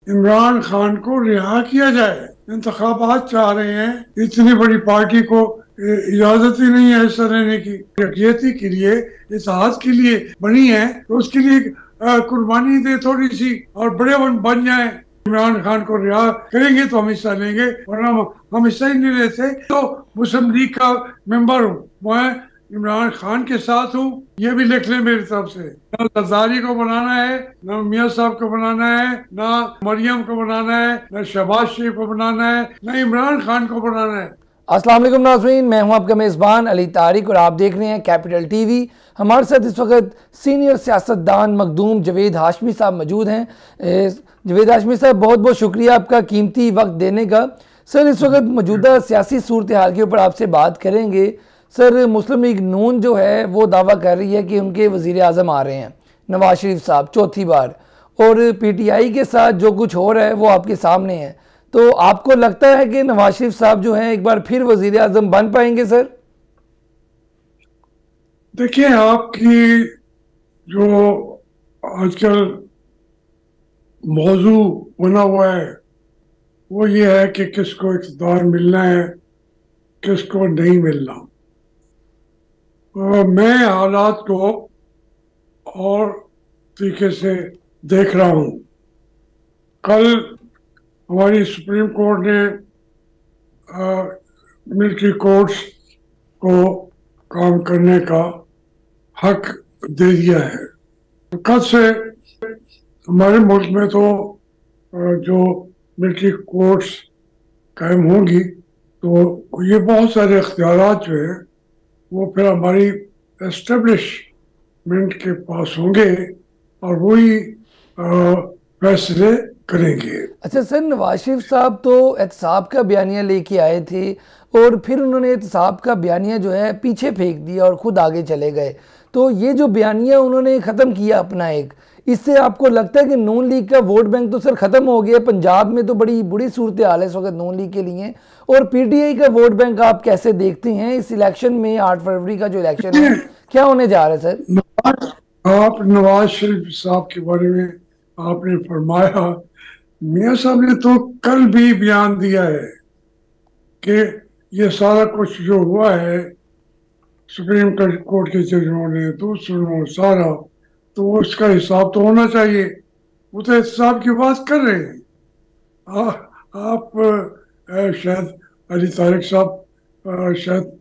इमरान खान को रिहा किया जाए। इंतखाबात चाह रहे हैं, इतनी बड़ी पार्टी को इजाजत ही नहीं है हिस्सा लेने की। यकजहती के लिए, इत्तेहाद के लिए बनी है, तो उसके लिए कुर्बानी दे थोड़ी सी और बड़े बन जाए। इमरान खान को रिहा करेंगे तो हम हिस्सा लेंगे, वरना हम हिस्सा ही नहीं लेते। तो मुस्लिम लीग का मेंबर हूँ मैं, इमरान खान के साथ हूँ, ये भी लिख लें मेरी तरफ से। ना जरदारी को बनाना है, ना मियाँ साहब को बनाना है, ना मरियम को बनाना है, ना शहबाज शरीफ को बनाना है, ना इमरान खान को बनाना है। अस्सलाम वालेकुम नाज़रीन, मैं हूं आपका मेज़बान अली तारिक और आप देख रहे हैं कैपिटल टीवी। हमारे साथ इस वक्त सीनियर सियासतदान मखदूम जवेद हाशमी साहब मौजूद हैं। जवेद हाशमी साहब, बहुत बहुत शुक्रिया आपका कीमती वक्त देने का। सर, इस वक्त मौजूदा सियासी सूरत हाल के ऊपर आपसे बात करेंगे। सर, मुस्लिम लीग नून जो है वो दावा कर रही है कि उनके वज़ीर आज़म आ रहे हैं नवाज शरीफ साहब चौथी बार, और PTI के साथ जो कुछ हो रहा है वो आपके सामने है। तो आपको लगता है कि नवाज शरीफ साहब जो हैं एक बार फिर वजीर आजम बन पाएंगे? सर देखिए, आपकी जो आजकल मौजू बना हुआ है वो ये है कि किसको इक़्तिदार मिलना है, किसको नहीं मिलना। मैं हालात को और तरीके से देख रहा हूँ। कल हमारी सुप्रीम कोर्ट ने मिलिट्री कोर्ट्स को काम करने का हक दे दिया है। कल से हमारे मुल्क में तो जो मिलिट्री कोर्ट्स कायम होंगी तो ये बहुत सारे इख्तियारात जो है वो फिर हमारी एस्टेब्लिशमेंट के पास होंगे और वही फैसले करेंगे। अच्छा सर, नवाज शरीफ साहब तो एहतसाब का बयानिया लेके आए थे और फिर उन्होंने एहतसाब का बयानिया जो है पीछे फेंक दिया और खुद आगे चले गए। तो ये जो बयानिया उन्होंने ख़त्म किया अपना एक, इससे आपको लगता है कि नून लीग का वोट बैंक तो सर ख़त्म हो गया? पंजाब में तो बड़ी बुरी सूरत हाल है इस वक्त नून लीग के लिए। और PTI का वोट बैंक आप कैसे देखते हैं इस इलेक्शन में? 8 फरवरी का जो इलेक्शन है क्या होने जा रहा है सर? आप नवाज शरीफ साहब के बारे में आपने फरमाया, मियाँ साहब ने तो कल भी बयान दिया है कि ये सारा कुछ जो हुआ है सुप्रीम कोर्ट के जजों ने, दूसरों सारा, तो उसका हिसाब तो होना चाहिए। वो तो हिसाब की बात कर रहे हैं। आप शायद अली तारिक साहब शायद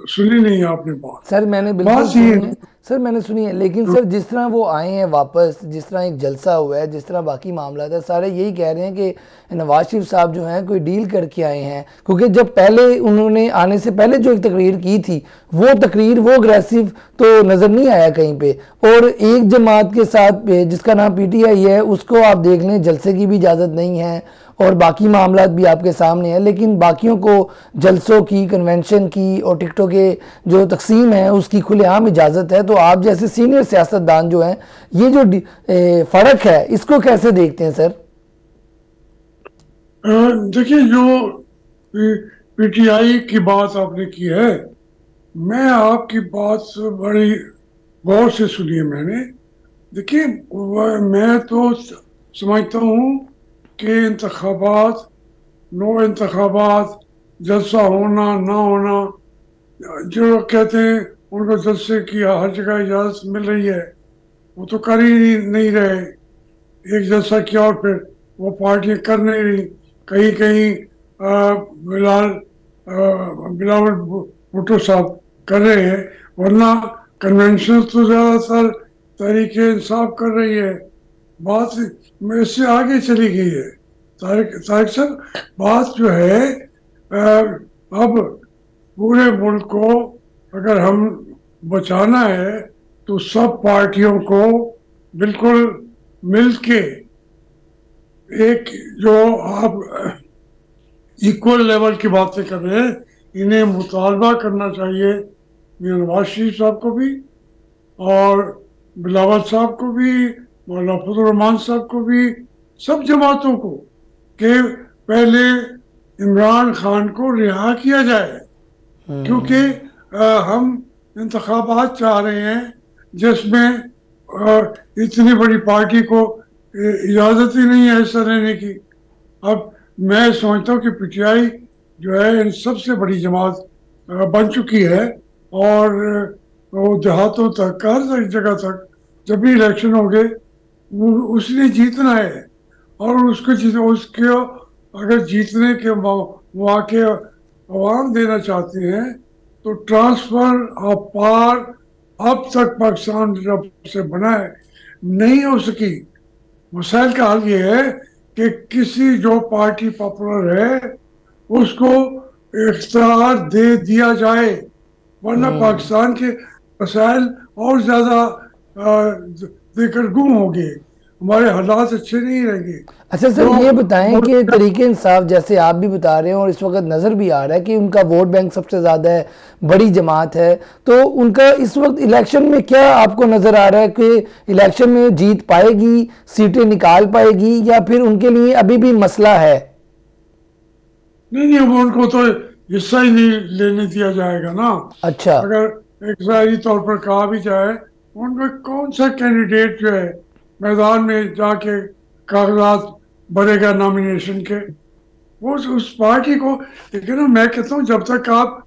सुनी नहीं आपने बात। सर मैंने बिल्कुल सुनी है, सर मैंने सुनी है, लेकिन सर जिस तरह वो आए हैं वापस, जिस तरह एक जलसा हुआ है, जिस तरह बाकी मामला था, सारे यही कह रहे हैं कि नवाज शरीफ साहब जो हैं कोई डील करके आए हैं। क्योंकि जब पहले उन्होंने आने से पहले जो एक तकरीर की थी वो तकरीर वो अग्रेसिव तो नज़र नहीं आया कहीं पे। और एक जमात के साथ जिसका नाम PTI है उसको आप देख लें, जलसे की भी इजाज़त नहीं है और बाकी मामला भी आपके सामने है, लेकिन बाकियों को जलसों की, कन्वेंशन की और टिकटों के जो तकसीम है उसकी खुलेआम इजाज़त है। तो आप जैसे सीनियर सियासतदान जो हैं, ये जो फ़र्क है इसको कैसे देखते हैं सर? देखिए, जो PTI की बात आपने की है, मैं आपकी बात बड़ी गौर से सुनी है मैंने। देखिए, मैं तो समझता हूँ कि इंतखाबात, नो इंतखाबात, जलसा होना ना होना, जो कहते हैं उनको जलसे की हर जगह इजाज़त मिल रही है, वो तो कर ही नहीं रहे। एक जलसा किया और फिर वो पार्टियां कर नहीं रही। कहीं कहीं बिलावल भुट्टो साहब कर रहे हैं, वरना कन्वेंशन तो ज़्यादातर तहरीके इंसाफ कर रही है। बात में इससे आगे चली गई है। तारिक साहब, बात जो है अब पूरे मुल्क को अगर हम बचाना है तो सब पार्टियों को बिल्कुल मिलके एक, जो आप इक्वल लेवल की बातें कर रहे हैं, इन्हें मुतालबा करना चाहिए मियां नवाज शरीफ साहब को भी और बिलावल साहब को भी, मौलाना फजल रहमान साहब को भी, सब जमातों को, कि पहले इमरान खान को रिहा किया जाए। क्योंकि हम इंतखाबात चाह रहे हैं जिसमें इतनी बड़ी पार्टी को इजाजत ही नहीं है ऐसा रहने की। अब मैं समझता हूँ कि पीटीआई जो है इन सबसे बड़ी जमात बन चुकी है, और वो देहातों तक, हर जगह तक जब भी इलेक्शन हो गए उसने जीतना है। और उसको उसके अगर जीतने के मौके अवाम देना चाहते हैं तो ट्रांसफर ऑफ पावर अब तक पाकिस्तान जब से बना है नहीं हो सकी। मसाइल का हल ये है कि किसी जो पार्टी पॉपुलर है उसको इख्तियार दे दिया जाए, वरना पाकिस्तान के मसाइल और ज्यादा देकर गुम होंगे, हमारे हालात अच्छे नहीं रहेंगे। अच्छा सर, तो ये बताएं कि तरीके इंसाफ, जैसे आप भी बता रहे हैं और इस वक्त नज़र भी आ रहा है कि उनका वोट बैंक सबसे ज़्यादा है, बड़ी जमात है, तो उनका इस वक्त इलेक्शन में क्या आपको नज़र आ रहा है कि इलेक्शन में जीत पाएगी, सीटें निकाल पाएगी, या फिर उनके लिए अभी भी मसला है? नहीं नहीं, वो उनको तो हिस्सा ही नहीं लेने दिया जाएगा ना। अच्छा। अगर एक ज़ाहिरी तौर पर कहा भी जाए, उनको कौन सा कैंडिडेट जो है मैदान में जाके कागजात भरेगा नॉमिनेशन के, वो उस पार्टी को। लेकिन मैं कहता हूँ जब तक आप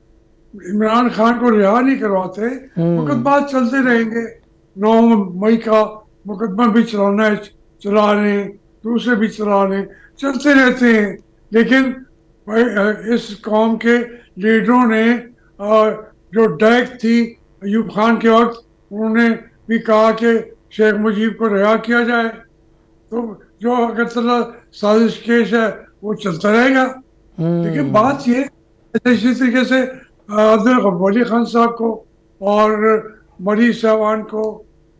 इमरान खान को रिहा नहीं करवाते मुकदमा चलते रहेंगे। 9 मई का मुकदमा भी चलाना है, चला रहे हैं, दूसरे भी चला रहे हैं, चलते रहते हैं। लेकिन भाई, इस कौम के लीडरों ने जो डैक थी अयूब खान के वक्त, उन्होंने भी कहा कि शेख मुजीब को रिहा किया जाए। तो जो अगरतला साजिश केस है वो चलता रहेगा। लेकिन बात ये, इसी तरीके से अब्दुल गफ्फार खान साहब को और मरी साहबान को,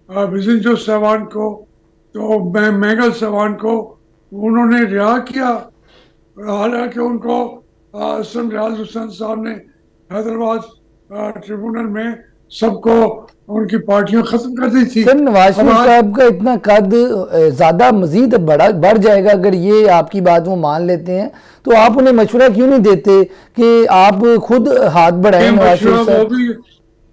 विजिंजो साहबान को, तो मैगल साहबान को उन्होंने रिहा किया। हालांकि उनको असम रियाज हुसैन साहब ने हैदराबाद ट्रिब्यूनल में सबको उनकी पार्टियां खत्म कर दी थी। सर, नवाज शरीफ साहब का इतना कद ज्यादा मजीद बढ़ जाएगा अगर ये आपकी बात वो मान लेते हैं, तो आप उन्हें मशवरा क्यों नहीं देते कि आप खुद हाथ बढ़ाएं नवाज शरीफ साहब?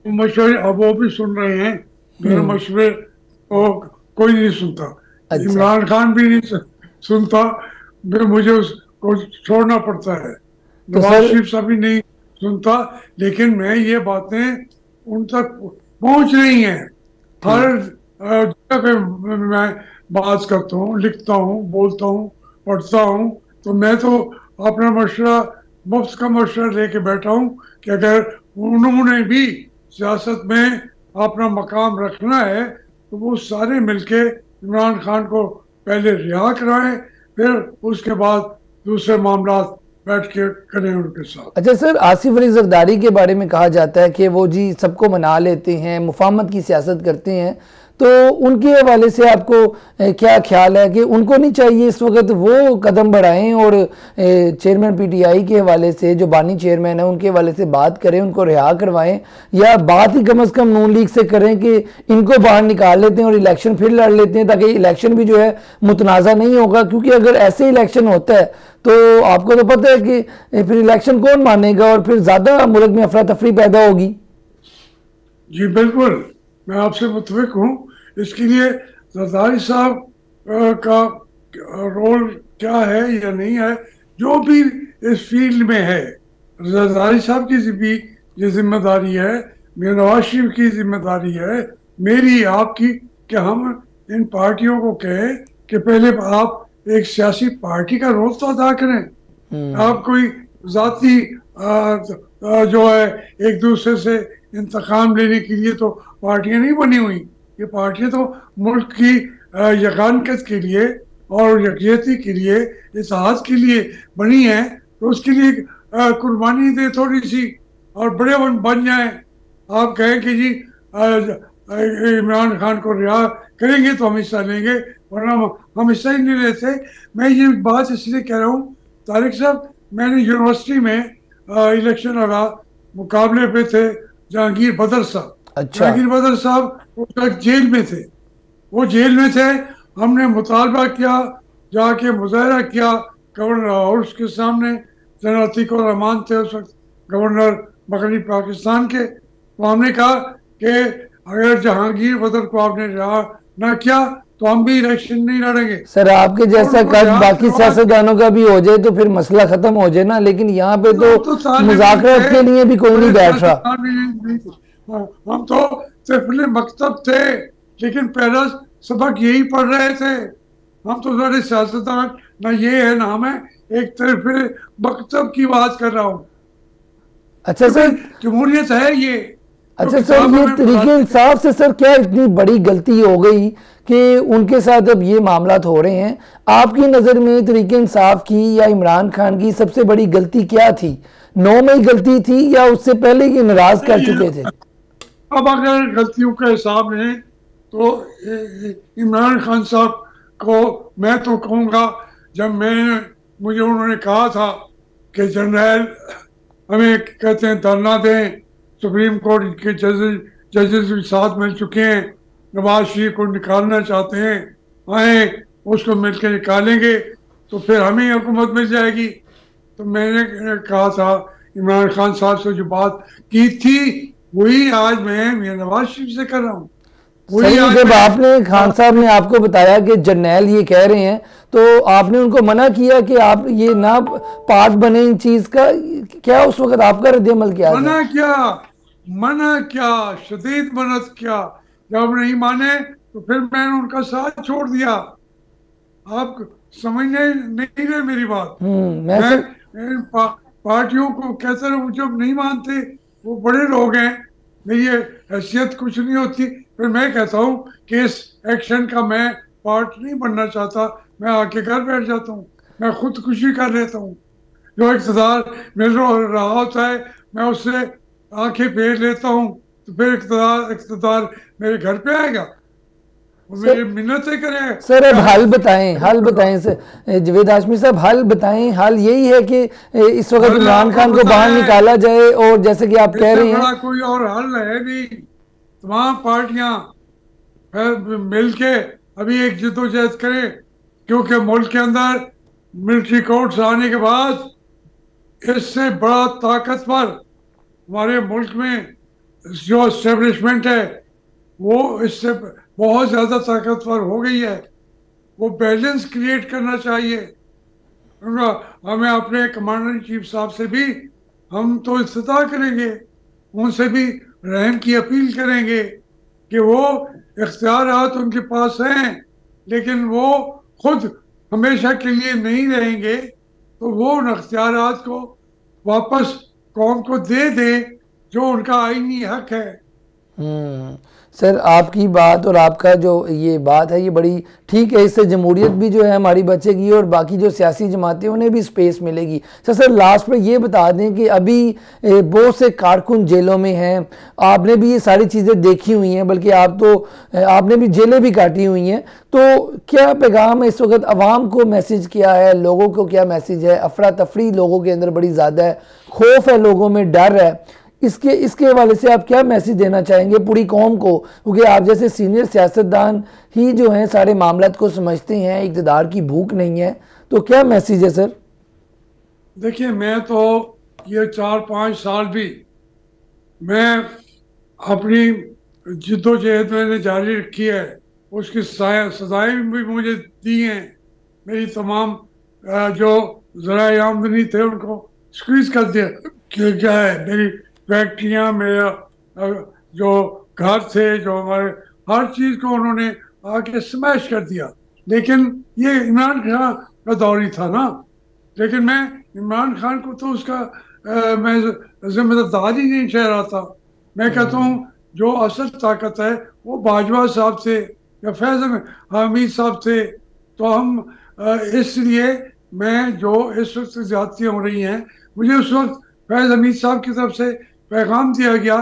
मशवरे अब वो भी सुन रहे हैं मेरे मशवरे को, कोई नहीं सुनता। अच्छा। इमरान खान भी नहीं सुनता, फिर मुझे उसको छोड़ना पड़ता है। तो नवाज सर, शरीफ साहब भी नहीं सुनता। लेकिन मैं ये बातें उन तक पहुंच रही हैं, हर जगह पे मैं बात करता हूँ, लिखता हूँ, बोलता हूँ, पढ़ता हूँ। तो मैं तो अपना मशवरा, मुफ्त का मशवरा लेके बैठा हूँ कि अगर उन्होंने भी सियासत में अपना मकाम रखना है तो वो सारे मिलके इमरान खान को पहले रिहा कराएं, फिर उसके बाद दूसरे मामला बैठ के करें उनके साथ। अच्छा सर, आसिफ अली जरदारी के बारे में कहा जाता है कि वो जी सबको मना लेते हैं, मुफाहमत की सियासत करते हैं, तो उनके हवाले से आपको क्या ख्याल है कि उनको नहीं चाहिए इस वक्त वो कदम बढ़ाएं और चेयरमैन पीटीआई के हवाले से, जो बानी चेयरमैन है, उनके हवाले से बात करें, उनको रिहा करवाएं, या बात ही कम अज़ कम नून लीग से करें कि इनको बाहर निकाल लेते हैं और इलेक्शन फिर लड़ लेते हैं, ताकि इलेक्शन भी जो है मुतनाज़ा नहीं होगा? क्योंकि अगर ऐसे इलेक्शन होता है तो आपको तो पता है कि फिर इलेक्शन कौन मानेगा और फिर ज़्यादा मुल्क में अफरा तफरी पैदा होगी। जी बिल्कुल, मैं आपसे मुतफिक हूँ। इसके लिए जरदारी साहब का रोल क्या है या नहीं है, जो भी इस फील्ड में है, जरदारी साहब की भी ये जिम्मेदारी है, मेरे नवाज शरीफ की जिम्मेदारी है, मेरी आपकी, कि हम इन पार्टियों को कहें कि पहले आप एक सियासी पार्टी का रोल तो अदा करें। आप कोई जाती जो है एक दूसरे से इंतकाम लेने के लिए तो पार्टियां नहीं बनी हुई। ये पार्टियां तो मुल्क की यकानकत के लिए और यकजहती के लिए, इत्तेहाद के लिए बनी है। तो उसके लिए कुर्बानी दे थोड़ी सी और बड़े बन जाए। आप कहें कि जी इमरान खान को रिहा करेंगे तो हम हिस्सा लेंगे, वरना हम हिस्सा ही नहीं लेते। मैं ये बात इसलिए कह रहा हूँ तारिक साहब, मैंने यूनिवर्सिटी में इलेक्शन लड़ा, मुकाबले पे थे जहांगीर बदर साहब। अच्छा। जहांगीर बदर साहब उस वक्त जेल में थे, वो जेल में थे। हमने मुतालबा किया, जाके मुजाहरा किया गवर्नर हाउस के सामने। जनरल अतीक उर रहमान थे उस वक्त गवर्नर मगरबी पाकिस्तान के। तो हमने कहा कि अगर जहांगीर बदर को आपने रिहा ना किया तो हम भी इलेक्शन नहीं लड़ेंगे। सर आपके जैसा कद बाकी सियासतदानों का भी हो जाए तो फिर मसला खत्म हो जाए ना, लेकिन यहाँ पे तो मुज़ाकरात के लिए भी कोई नहीं बैठ रहा। हम तो सिर्फ मकतब थे, लेकिन पहला सबक यही पढ़ रहे थे। हम तो सारे सियासतदान ना ये है ना हमें, एक तरफ मकतब की बात कर रहा हूँ। अच्छा सर, जमहूरियत है ये। अच्छा सर, ये तरीके इंसाफ से सर क्या इतनी बड़ी गलती हो गई कि उनके साथ अब ये मामलात हो रहे हैं? आपकी नज़र में तरीके इंसाफ की या इमरान खान की सबसे बड़ी गलती क्या थी? 9 में ही गलती थी या उससे पहले ये नाराज कर चुके थे? अब अगर गलतियों का हिसाब है तो इमरान खान साहब को मैं तो कहूँगा, जब मुझे उन्होंने कहा था कि जनरल हमें कहते हैं धरना दें, सुप्रीम कोर्ट के जजेस भी साथ मिल चुके हैं, नवाज शरीफ को निकालना चाहते हैं, आए उसको मिलकर निकालेंगे तो फिर हमें हुकूमत मिल जाएगी। तो मैंने कहा था इमरान खान साहब से जो बात की थी वही आज मैं नवाज शरीफ से कर रहा हूँ। सही, जब आपने खान साहब ने आपको बताया कि जर्नैल ये कह रहे हैं तो आपने उनको मना किया कि आप ये ना पार्ट बने इन चीज का? क्या उस वक्त आपका रद्द-ए-अमल क्या था? मना क्या शदीद मदद किया। जब नहीं माने तो फिर मैंने उनका साथ छोड़ दिया। आप समझने नहीं रहे मेरी बात। मैं पार्टियों को कहते रहे, जब नहीं मानते वो बड़े लोग हैं, मेरी हैसियत कुछ नहीं होती, फिर मैं कहता हूँ कि इस एक्शन का मैं पार्ट नहीं बनना चाहता, मैं आके घर बैठ जाता हूँ, मैं खुदकुशी कर लेता हूँ। जो इक़्तिदार मिल रहा होता है मैं उससे आंखें फेर लेता हूँ, तो फिर इक़्तिदार मेरे घर पे आएगा, मेरी मिन्नतें करें। सर अब हल बताएं सर, जवेद हाशमी साहब हल बताएं। हल यही है कि इस वक्त इमरान खान को बाहर निकाला जाए, और जैसे कि आप कह रहे हैं कोई और हल है नहीं। तमाम पार्टियां मिलके अभी एक जद्दोजहद करें, क्योंकि मुल्क के अंदर मिलिट्री कोर्ट्स आने के बाद इससे बड़ा ताकतवर हमारे मुल्क में जो एस्टेब्लिशमेंट है वो इससे बहुत ज़्यादा ताकतवर हो गई है। वो बैलेंस क्रिएट करना चाहिए। हमें अपने कमांडर इन चीफ साहब से भी हम तो इस्तिदा करेंगे, उनसे भी रहम की अपील करेंगे कि वो इख्तियारात उनके पास हैं, लेकिन वो खुद हमेशा के लिए नहीं रहेंगे, तो वो उन इख्तियारात को वापस कौम को दे दें जो उनका आईनी हक है। सर आपकी बात और आपका जो ये बात है ये बड़ी ठीक है, इससे जमहूरियत भी जो है हमारी बचेगी और बाकी जो सियासी जमातें उन्हें भी स्पेस मिलेगी। सर लास्ट में ये बता दें कि अभी बहुत से कारकुन जेलों में हैं, आपने भी ये सारी चीज़ें देखी हुई हैं, बल्कि आपने भी जेलें भी काटी हुई हैं, तो क्या पैगाम इस वक्त आवाम को मैसेज किया है, लोगों को क्या मैसेज है? अफरा तफरी लोगों के अंदर बड़ी ज़्यादा है, खौफ है, लोगों में डर है, इसके हवाले से आप क्या मैसेज देना चाहेंगे पूरी कौम को? क्योंकि आप जैसे सीनियर सियासतदान ही जो हैं सारे मामलात को समझते हैं, इक़्तिदार की भूख नहीं है, तो क्या मैसेज है सर? देखिए, मैं तो ये 4-5 साल भी मैं अपनी जिद्दोजहद मैंने जारी रखी है, उसकी सजाएं भी मुझे दी हैं। मेरी तमाम जो ज़राए आमदनी थे उनको स्क्वीज कर दिया। क्या है, मेरी फैक्ट्रियाँ, मेरा जो घर थे, जो हमारे हर चीज़ को उन्होंने आके स्मैश कर दिया। लेकिन ये इमरान खान का दौर ही था ना, लेकिन मैं इमरान खान को तो उसका मैं जिम्मेदार ही नहीं ठहराता। मैं कहता हूँ जो असल ताकत है वो बाजवा साहब थे या फैज़ हमीद साहब थे। तो हम इसलिए मैं जो इस वक्त ज्यादतियाँ हो रही हैं, मुझे उस वक्त फैज़ हमीद साहब की तरफ से पैगाम दिया गया,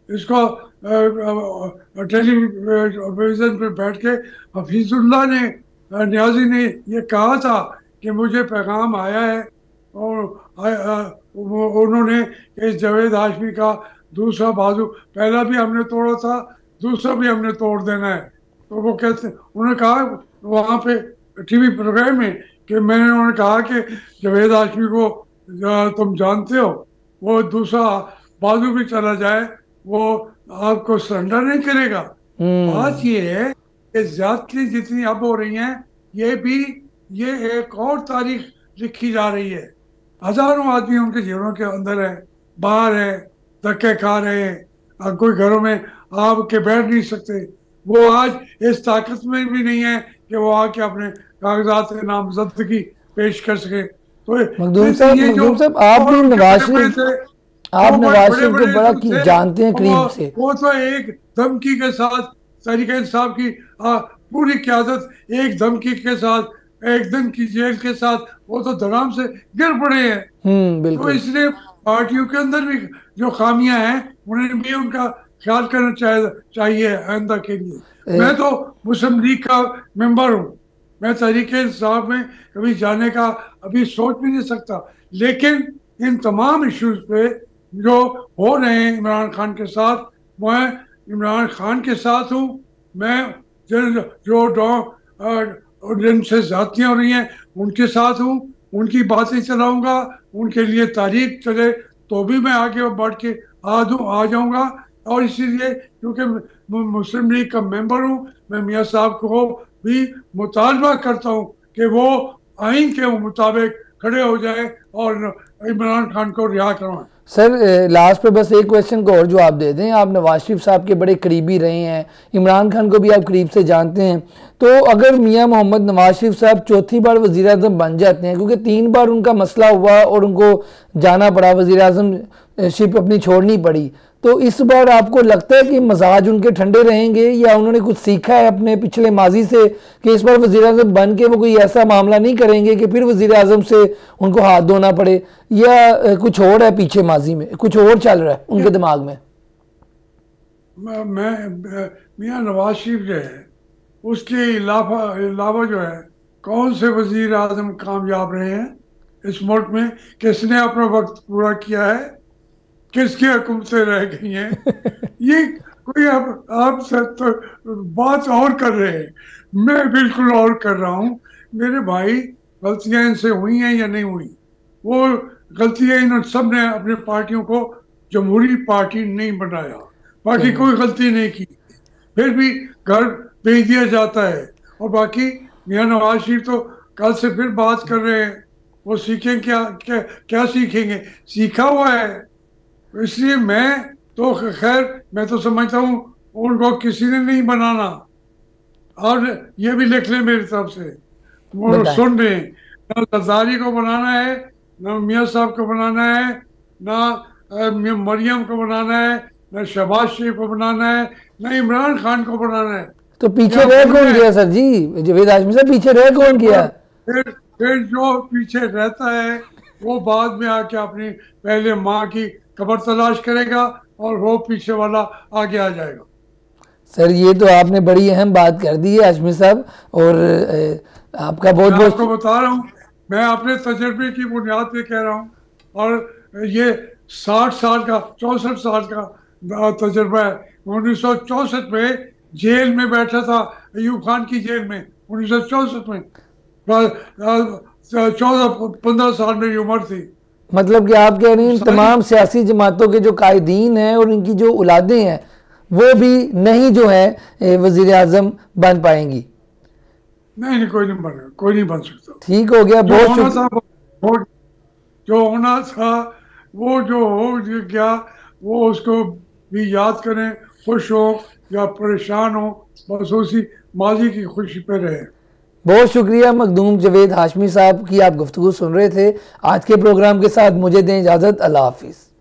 इसको टेलीविज़न पर बैठ के हफीजुल्लाह ने न्याजी ने ये कहा था कि मुझे पैगाम आया है और उन्होंने इस जावेद हाशमी का दूसरा बाजू पहला भी हमने तोड़ा था, दूसरा भी हमने तोड़ देना है। तो वो कहते, उन्होंने कहा वहाँ पे टीवी प्रोग्राम में कि उन्होंने कहा कि जावेद हाशमी को तुम जानते हो, वो दूसरा बाजू भी चला जाए वो आपको सरेंडर नहीं करेगा। बात ये है ये ज्यादती जितनी अब हो रही हैं, ये भी ये एक और तारीख लिखी जा रही है। हजारों आदमी उनके जीवनों के अंदर है, बाहर है, धक्के खा रहे हैं, कोई घरों में आके बैठ नहीं सकते। वो आज इस ताकत में भी नहीं है कि वो आके अपने कागजात नामजदगी पेश कर सके। तो मखदूम ये जो साहब आप भी नवाज शरीफ को बड़ा जानते हैं करीब से। वो तो एक धमकी के साथ तहरीक इंसाफ की पूरी क़यादत एक धमकी के साथ, एक दिन की जेल के साथ वो तो धड़ाम से गिर पड़े हैं। बिल्कुल। तो इसलिए पार्टियों के अंदर भी जो खामियां हैं उन्हें भी उनका ख्याल करना चाहिए आइंदा के लिए। मैं तो मुस्लिम लीग का मेंबर हूँ, मैं तहरीक इंसाफ में कभी जाने का अभी सोच भी नहीं सकता, लेकिन इन तमाम इश्यूज पे जो हो रहे हैं इमरान खान के साथ, मैं इमरान खान के साथ हूँ। मैं जिनसे ज्यादतियाँ हो रही हैं उनके साथ हूँ, उनकी बातें चलाऊंगा, उनके लिए तारीख चले तो भी मैं आगे बढ़ के आ जाऊंगा। और इसीलिए क्योंकि मुस्लिम लीग का मेंबर हूँ, मैं मियाँ साहब को भी मुतालबा करता हूँ कि वो आइन के मुताबिक खड़े हो जाए और इमरान खान को रिहा करवाएं। सर लास्ट पे बस एक क्वेश्चन को और जवाब दे दें। आप नवाज शरीफ साहब के बड़े करीबी रहे हैं, इमरान खान को भी आप करीब से जानते हैं, तो अगर मियां मोहम्मद नवाज शरीफ साहब चौथी बार वज़ीर आज़म बन जाते हैं, क्योंकि 3 बार उनका मसला हुआ और उनको जाना पड़ा, वज़ीर आज़म शिप अपनी छोड़नी पड़ी, तो इस बार आपको लगता है कि मजाज उनके ठंडे रहेंगे या उन्होंने कुछ सीखा है अपने पिछले माजी से कि इस बार वज़ीर आज़म बन के वो कोई ऐसा मामला नहीं करेंगे कि फिर वज़ीर आज़म से उनको हाथ धोना पड़े, या कुछ और है पीछे माजी में, कुछ और चल रहा है उनके दिमाग में? मैं मियां नवाज शरीफ जो है उसके अलावा जो है कौन से वज़ीर आज़म कामयाब रहे हैं इस मुल्क में, किसने अपना वक्त पूरा किया है, किसकी हुकूमतें रह गई हैं? ये कोई आप सब तो बात और कर रहे हैं, मैं बिल्कुल और कर रहा हूँ। मेरे भाई गलतियां इनसे हुई हैं या नहीं हुई, वो गलतियां इन सब ने अपनी पार्टियों को जमहूरी पार्टी नहीं बनाया, बाकी कोई गलती नहीं की, फिर भी घर भेज दिया जाता है। और बाकी मियां नवाज शरीफ तो कल से फिर बात कर रहे हैं, वो सीखें क्या सीखेंगे, सीखा हुआ है। इसलिए मैं तो खैर मैं तो समझता हूँ उनको किसी ने नहीं बनाना, और ये भी लिख लें मेरी तरफ से, वो सुन रहे हैं, ना जरदारी को बनाना है, ना मियाँ साहब को बनाना है, ना मरियम को बनाना है, ना शहबाज शरीफ को बनाना है, ना इमरान खान को बनाना है। तो पीछे रह कौन गया सर जी? जावेद हाशमी साहब पीछे रह कौन गया? फिर जो पीछे रहता है वो बाद में आके अपनी पहले माँ की कब्र तलाश करेगा और वो पीछे वाला आगे आ जाएगा। सर ये तो आपने बड़ी अहम बात कर दी है हाशमी साहब, और आपका बहुत बहुत आपको बता रहा हूँ, मैं अपने तजर्बे की बुनियाद पे कह रहा हूँ, और ये 60 साल का 64 साल का तजर्बा है। 1964 में जेल में बैठा था, अयूब खान की जेल में 1964 में, 14-15 साल मेरी उम्र थी। मतलब कि आप कह रहे हैं तमाम सियासी जमातों के जो कायदीन हैं और इनकी जो औलादें हैं वो भी नहीं जो है वजीर आजम बन पाएंगी? नहीं, कोई नहीं बन सकता। ठीक हो गया, बहुत जो होना था वो जो हो गया, वो उसको भी याद करें, खुश हो या परेशान हो, बस उसी माजी की खुशी पे रहे। बहुत शुक्रिया मखदूम जावेद हाशमी साहब की, आप गुफ्तगू सुन रहे थे। आज के प्रोग्राम के साथ मुझे दें इजाज़त, अल्लाह हाफिज़।